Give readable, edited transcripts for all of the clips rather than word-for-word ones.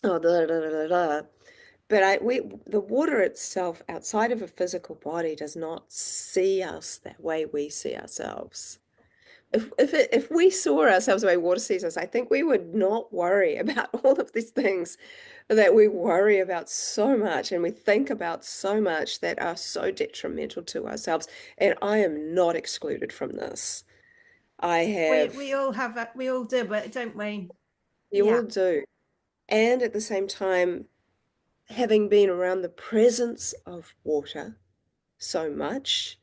oh, but the water itself, outside of a physical body, does not see us that way we see ourselves. If we saw ourselves the way water sees us, I think we would not worry about all of these things that we worry about so much and we think about so much that are so detrimental to ourselves. And I am not excluded from this. I We have, all have that, we all do it, don't we? you all Yeah. do. And at the same time, having been around the presence of water so much,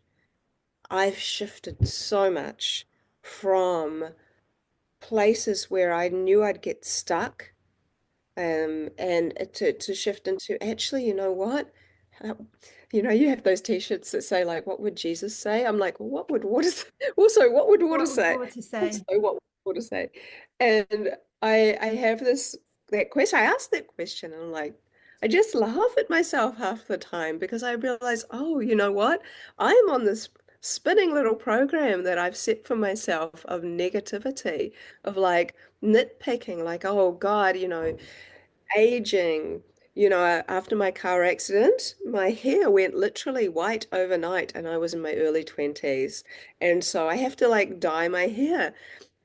I've shifted so much from places where I knew I'd get stuck, and to shift into actually, you know what? How, you have those t-shirts that say like, what would Jesus say? I'm like, well, what would water say? Also, what would water What would say? water Also, say? what would water say? And I have that question. I asked that question and I'm like, I just laugh at myself half the time because I realize, oh, you know what? I'm on this spinning little program that I've set for myself of negativity, of like nitpicking, like, oh God, aging. After my car accident, my hair went literally white overnight, and I was in my early 20s. And so I have to like dye my hair.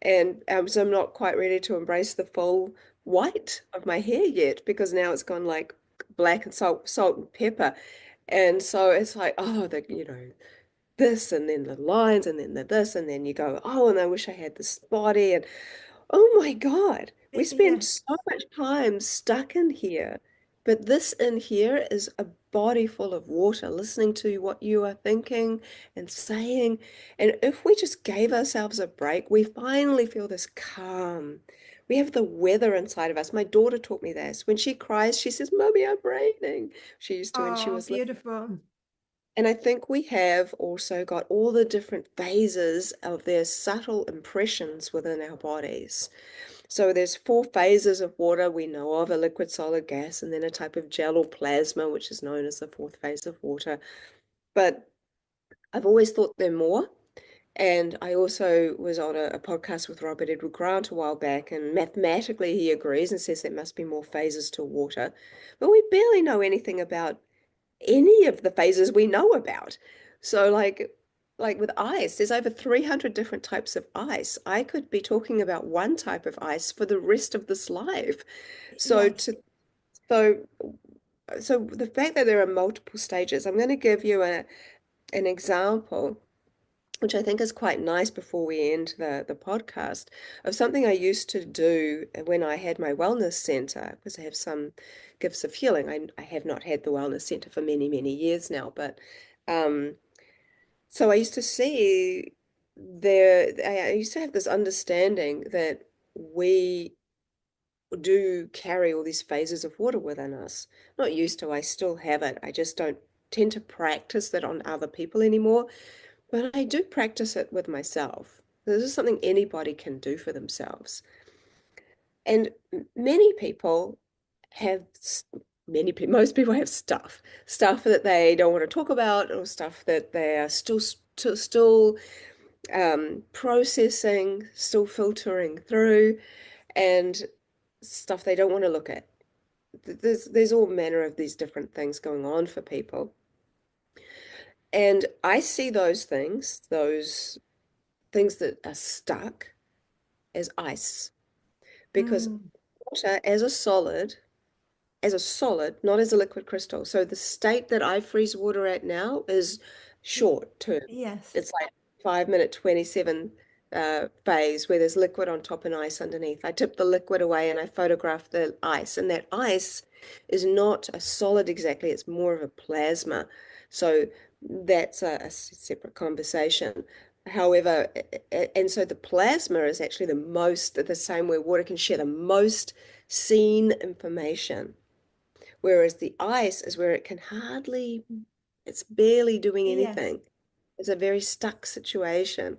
And so I'm not quite ready to embrace the full white of my hair yet because now it's gone like black and salt and pepper. And so it's like, oh, this and then the lines and then the this and then you go, oh, and I wish I had this body. And oh my God, we spend Yes. so much time stuck in here. But this in here is a body full of water, listening to what you are thinking and saying. And if we just gave ourselves a break, we finally feel this calm. We have the weather inside of us. My daughter taught me this. When she cries, she says, Mommy, I'm raining. She used to when she Oh, was little. beautiful. And I think we have also got all the different phases of their subtle impressions within our bodies. So there's four phases of water we know of, a liquid, solid, gas, and then a type of gel or plasma, which is known as the fourth phase of water. But I've always thought there are more. And I also was on a podcast with Robert Edward Grant a while back, and mathematically he agrees and says there must be more phases to water. But we barely know anything about any of the phases we know about. So like with ice, there's over 300 different types of ice. I could be talking about one type of ice for the rest of this life. So Yes. to so so the fact that there are multiple stages, I'm going to give you an example, which I think is quite nice before we end the podcast, of something I used to do when I had my wellness center, because I have some gifts of healing. I have not had the wellness center for many, many years now, but um, so I used to see I used to have this understanding that we do carry all these phases of water within us. Not used to, I still have it. I just don't tend to practice that on other people anymore. But I do practice it with myself. This is something anybody can do for themselves. And many people have, most people have stuff that they don't want to talk about, or stuff that they are still processing, still filtering through, and stuff they don't want to look at. There's all manner of these different things going on for people. And I see those things that are stuck as ice because Mm. water as a solid, not as a liquid crystal. So the state that I freeze water at now is short term. Yes. It's like 5 minute 27 phase where there's liquid on top and ice underneath. I tip the liquid away and I photograph the ice, and that ice is not a solid exactly, it's more of a plasma. So that's a separate conversation. However, and so the plasma is actually the same where water can share the most seen information, whereas the ice is where it's barely doing Yes. anything. It's a very stuck situation.